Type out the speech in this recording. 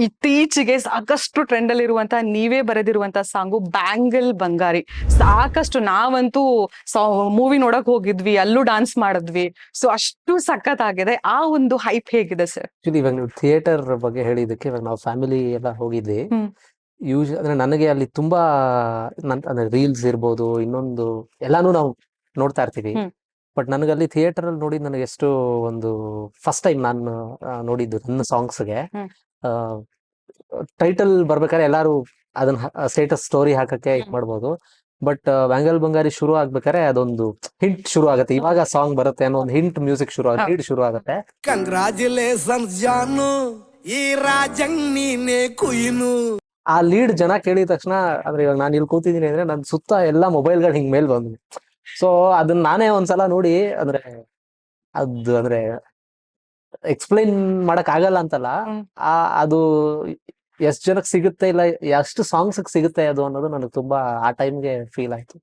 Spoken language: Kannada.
ಇತ್ತೀಚೆಗೆ ಸಾಕಷ್ಟು ಟ್ರೆಂಡ್ ಅಲ್ಲಿ ಇರುವಂತ ನೀವೇ ಬರೆದಿರುವಂತ ಸಾಂಗು ಬ್ಯಾಂಗಲ್ ಬಂಗಾರಿ. ಸಾಕಷ್ಟು ನಾವಂತೂ ಮೂವಿ ನೋಡಕ್ ಹೋಗಿದ್ವಿ, ಅಲ್ಲೂ ಡಾನ್ಸ್ ಮಾಡಿದ್ವಿ. ಸೊ ಅಷ್ಟು ಸಖತ್ ಆಗಿದೆ. ಆ ಒಂದು ಹೈಪ್ ಹೇಗಿದೆ ಸರ್? ಆಕ್ಚುಲಿ ಇವಾಗ ನೀವು ಥಿಯೇಟರ್ ಬಗ್ಗೆ ಹೇಳಿದ್ದಕ್ಕೆ ಇವಾಗ ನಾವು ಫ್ಯಾಮಿಲಿ ಎಲ್ಲ ಹೋಗಿದ್ವಿ. ಅಂದ್ರೆ ನನಗೆ ಅಲ್ಲಿ ತುಂಬಾ ಅಂದ್ರೆ ರೀಲ್ಸ್ ಇರ್ಬೋದು, ಇನ್ನೊಂದು ಎಲ್ಲಾನು ನಾವು ನೋಡ್ತಾ ಇರ್ತೀವಿ. ಬಟ್ ನನಗಲ್ಲಿ ಥಿಯೇಟರ್ ಅಲ್ಲಿ ನೋಡಿದ್ ನನಗೆ ಎಷ್ಟು ಒಂದು ಫಸ್ಟ್ ಟೈಮ್ ನಾನು ನೋಡಿದ್ದು ನನ್ನ ಸಾಂಗ್ಸ್ಗೆ. ಟೈಟಲ್ ಬರ್ಬೇಕಾದ್ರೆ ಎಲ್ಲಾರು ಅದನ್ನ ಸ್ಟೇಟಸ್ ಸ್ಟೋರಿ ಹಾಕಕ್ಕೆ ಇದ್ ಮಾಡ್ಬೋದು. ಬಟ್ ಬ್ಯಾಂಗಲ್ ಬಂಗಾರಿ ಶುರು ಆಗ್ಬೇಕಾದ್ರೆ ಅದೊಂದು ಹಿಂಟ್ ಶುರು ಆಗುತ್ತೆ, ಇವಾಗ ಸಾಂಗ್ ಬರುತ್ತೆ ಅನ್ನೋ ಒಂದು ಹಿಂಟ್ ಮ್ಯೂಸಿಕ್ ಶುರು ಆಗುತ್ತೆ, ಲೀಡ್ ಶುರು ಆಗುತ್ತೆ. ಕಂಗ್ರಾಚುಲೇಷನ್ಸ್ ಜಾನು, ಈ ರಾಜಂಗ್ ನೀನೆ ಕುಯ್ನು. ಆ ಲೀಡ್ ಜನ ಕೇಳಿದ ತಕ್ಷಣ, ಅಂದ್ರೆ ಇವಾಗ ನಾನು ಇಲ್ಲಿ ಕೂತಿದ್ದೀನಿ ಅಂದ್ರೆ ನನ್ ಸುತ್ತ ಎಲ್ಲಾ ಮೊಬೈಲ್ಗಳು ಹಿಂಗ್ ಮೇಲ್ ಬಂದ್ವಿ. ಸೊ ಅದನ್ನ ನಾನೇ ಒಂದ್ಸಲ ನೋಡಿ ಅಂದ್ರೆ ಎಕ್ಸ್ಪ್ಲೈನ್ ಮಾಡಕ್ ಆಗಲ್ಲ ಅಂತಲ್ಲ, ಅದು ಎಷ್ಟ್ ಜನಕ್ಕೆ ಸಿಗುತ್ತೆ, ಇಲ್ಲ ಎಷ್ಟು ಸಾಂಗ್ಸ್ ಸಿಗುತ್ತೆ ಅದು ಅನ್ನೋದು ನನಗೆ ತುಂಬಾ ಆ ಟೈಮ್ಗೆ ಫೀಲ್ ಆಯ್ತು.